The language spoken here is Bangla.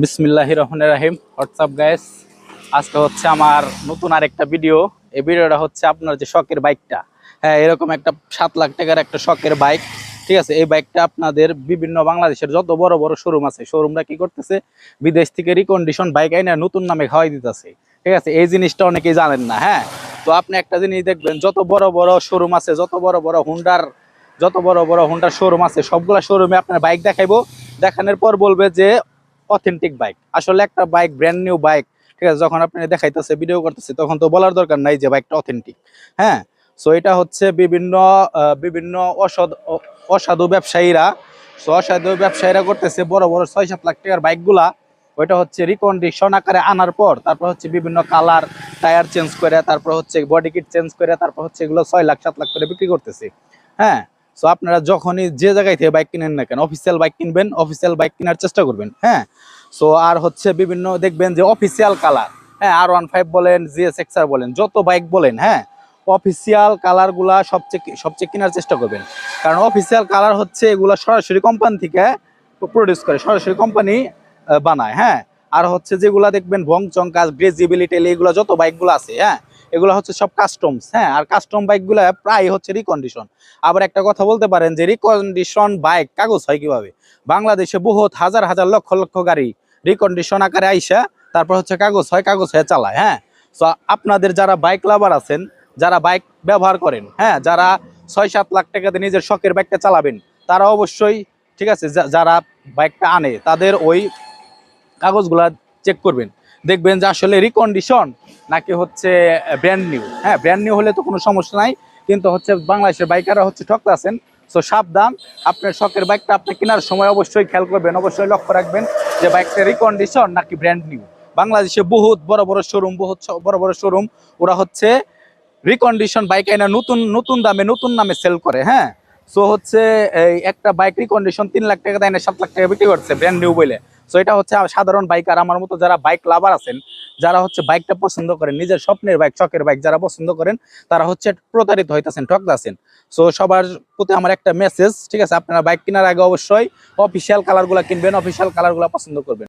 বিসমিল্লাহির রহমানির রহিম। হোয়াটসঅ্যাপ গাইস, আজকে হচ্ছে আমার নতুন আরেকটা ভিডিও। এই ভিডিওটা হচ্ছে আপনার যে শখের বাইকটা, হ্যাঁ এরকম একটা 7 লাখ টাকার একটা শখের বাইক, ঠিক আছে। এই বাইকটা আপনাদের বিভিন্ন বাংলাদেশের যত বড় বড় শোরুম আছে, শোরুমরা কি করতেছে, বিদেশ থেকে রিকন্ডিশন বাইক আইনা নতুন নামে খাওয়াই দিতেছে, ঠিক আছে। এই জিনিসটা অনেকেই জানেন না। হ্যাঁ, তো আপনি একটা জিনিস দেখবেন, যত বড় বড় শোরুম আছে, যত বড় বড় হুন্ডার শোরুম আছে, সবগুলা শোরুমে আপনার বাইক দেখাইবো, দেখানোর পর বলবে যে অথেন্টিক বাইক। আসলে একটা বাইক, ব্র্যান্ড নিউ বাইক, ঠিক আছে, যখন আপনি দেখাইতেছে, ভিডিও করতেছে, তখন তো বলার দরকার নাই যে বাইকটা অথেন্টিক। হ্যাঁ, সো এটা হচ্ছে বিভিন্ন অসাধু ব্যবসায়ীরা, করতেছে বড় বড় 6-7 লাখ টাকার বাইকগুলা। ওইটা হচ্ছে রিকন্ডিশন আকারে আনার পর, তারপর হচ্ছে বিভিন্ন কালার, টায়ার চেঞ্জ করে, তারপর হচ্ছে বডি কিট চেঞ্জ করে, তারপর হচ্ছে এগুলো 6 লাখ 7 লাখ করে বিক্রি করতেছে। হ্যাঁ, সো আপনারা যখনই যে জায়গায় থেকে বাইক কিনেন না কেন, অফিসিয়াল বাইক কিনবেন, অফিসিয়াল বাইক কেনার চেষ্টা করবেন। হ্যাঁ, সো আর হচ্ছে বিভিন্ন দেখবেন যে অফিসিয়াল কালার, হ্যাঁ R15 বলেন, GSX-R বলেন, যত বাইক বলেন, হ্যাঁ অফিসিয়াল কালারগুলা সবচেয়ে কেনার চেষ্টা করবেন। কারণ অফিসিয়াল কালার হচ্ছে এগুলা সরাসরি কোম্পানি থেকে প্রডিউস করে, সরাসরি কোম্পানি বানায়। হ্যাঁ, আর হচ্ছে যেগুলা দেখবেন ভংচং কাজ, গ্রেজিবিলিটি, এগুলো যত বাইকগুলো আছে, হ্যাঁ এগুলো হচ্ছে সব কাস্টমস। হ্যাঁ, আর কাস্টম বাইকগুলো প্রায় হচ্ছে রিকন্ডিশন। আবার একটা কথা বলতে পারেন যে রিকন্ডিশন বাইক কাগজ হয় কিভাবে? বাংলাদেশে বহুত হাজার হাজার লক্ষ লক্ষ গাড়ি রিকন্ডিশন আকারে আইসা তারপর হচ্ছে কাগজ হয়, কাগজ হয়ে চালায়। হ্যাঁ, তো আপনাদের যারা বাইক লাভার আছেন, যারা বাইক ব্যবহার করেন, হ্যাঁ যারা 6-7 লাখ টাকাতে নিজের শখের বাইকটা চালাবেন, তারা অবশ্যই, ঠিক আছে, যারা বাইকটা আনে তাদের ওই কাগজগুলা চেক করবেন, দেখবেন যে আসলে রিকন্ডিশন নাকি হচ্ছে ব্র্যান্ড নিউ। হ্যাঁ, ব্র্যান্ড নিউ হলে তো কোনো সমস্যা নাই, কিন্তু হচ্ছে বাংলাদেশের বাইকাররা হচ্ছে ঠকতাছেন। সো সাবধান, আপনার শখের বাইকটা আপনি কেনার সময় অবশ্যই খেয়াল করবেন, অবশ্যই লক্ষ্য রাখবেন যে বাইকটা রিকন্ডিশন নাকি ব্র্যান্ড নিউ। বাংলাদেশে বহুত বড় বড় শোরুম, ওরা হচ্ছে রিকন্ডিশন বাইক আইনা নতুন নতুন দামে, নতুন নামে সেল করে। হ্যাঁ, সো হচ্ছে এই একটা বাইক রিকন্ডিশন 3 লাখ টাকা দেয় না, 7 লাখ টাকা বিক্রি করছে ব্র্যান্ড নিউ বলে। সো এটা হচ্ছে সাধারণ বাইকার আমার মতো যারা বাইক লাভার আছেন, যারা হচ্ছে বাইকটা পছন্দ করেন, নিজের স্বপ্নের বাইক, শখের বাইক যারা পছন্দ করেন, তারা হচ্ছে প্রতারিত হইতেছেন, ঠকতাছেন। সো সবার প্রতি আমার একটা মেসেজ, ঠিক আছে, আপনারা বাইক কেনার আগে অবশ্যই অফিসিয়াল কালারগুলো কিনবেন, অফিসিয়াল কালারগুলো পছন্দ করবেন।